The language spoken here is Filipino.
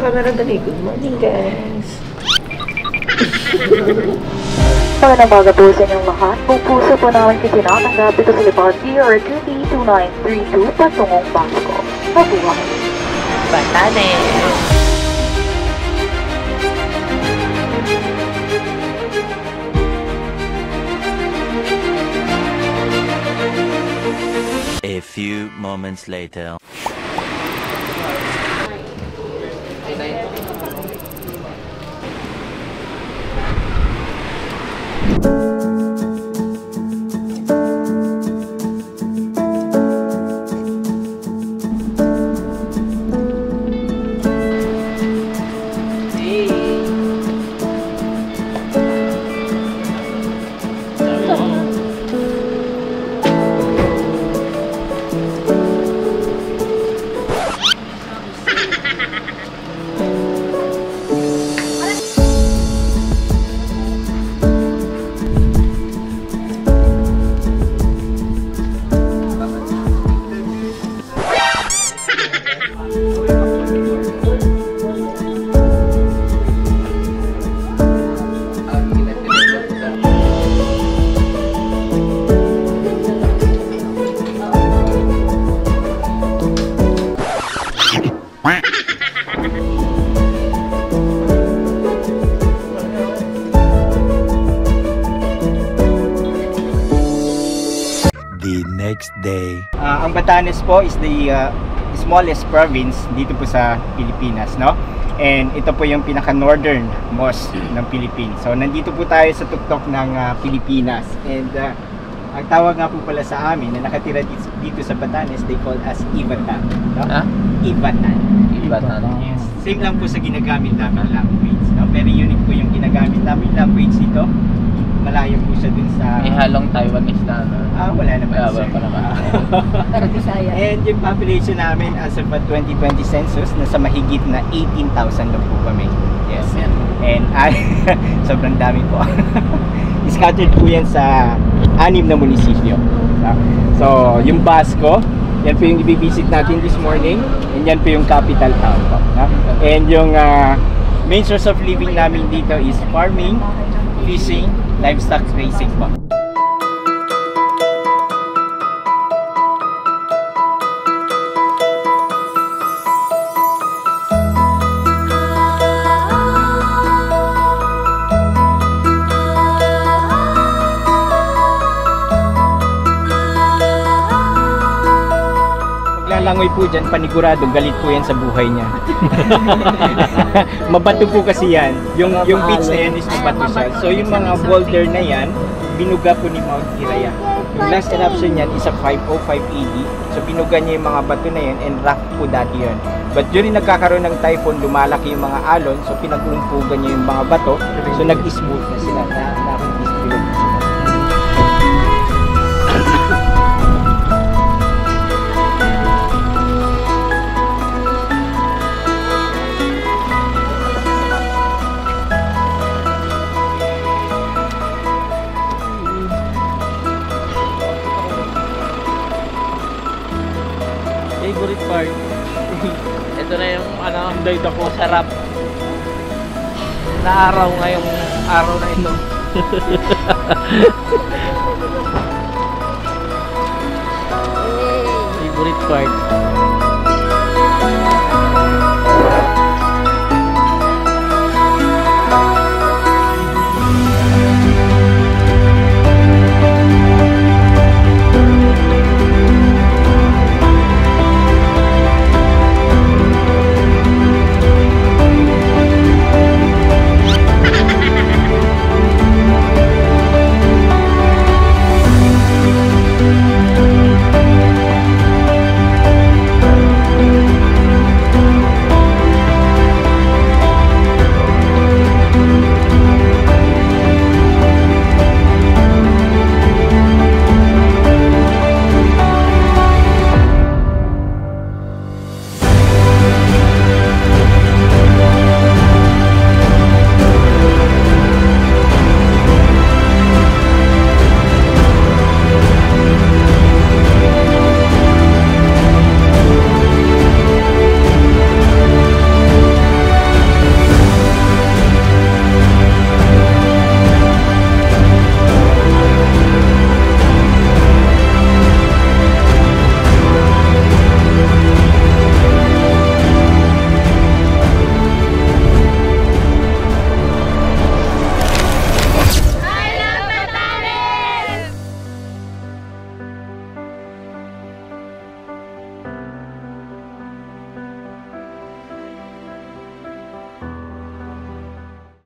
camera dali. Good morning, guys. Magandang umaga po sa inyong lahat. Kung puso po namin kitinatanggap dito sa Liberty or 2D2932 patungong Basco. Mabuhay! Batanes! A few moments later. The next day. Ang Batanes po is the smallest province dito po sa Pilipinas, no? And ito po yung pinaka-northern most ng Philippines. So nandito po tayo sa tuktok ng Pilipinas. And ang tawag nga po pala sa amin na nakatira dito sa Batanes, they call us Ivatan, no? Ivatan. Ivatan. Yes. Same lang po sa ginagamit namin language, no? Pero unique po yung ginagamit namin language dito. Malayo po siya dun sa... May halong Taiwanese na ano? Wala naman, sir. Wala pa naman. And yung population namin as of 2020 census, nasa mahigit na 18,000 lang po kami. Yes. And sobrang dami po. Scattered po yan sa 6 na munisipyo. So, yung Basco, yan po yung i-visit natin this morning. And yan po yung capital town po. And yung main source of living namin dito is farming, fishing, livestock raising po. Langoy po dyan, panigurado, galit po yan sa buhay niya. Mabato po kasi yan. Yung beach na yan is mabato siya. So yung mga boulder na yan, binuga po ni Mount Iraya. Yung last eruption yan is a 505 AD. So binuga niya yung mga bato na yan and rock po dati yun. But during nagkakaroon ng typhoon, lumalaki yung mga alon. So pinag-uumpugan niya yung mga bato. So nag-smooth na sila. Nakakis-bilog sila. Favorite part. Ito na yung date ako, sarap na araw ngayong araw na ito. Favorite part.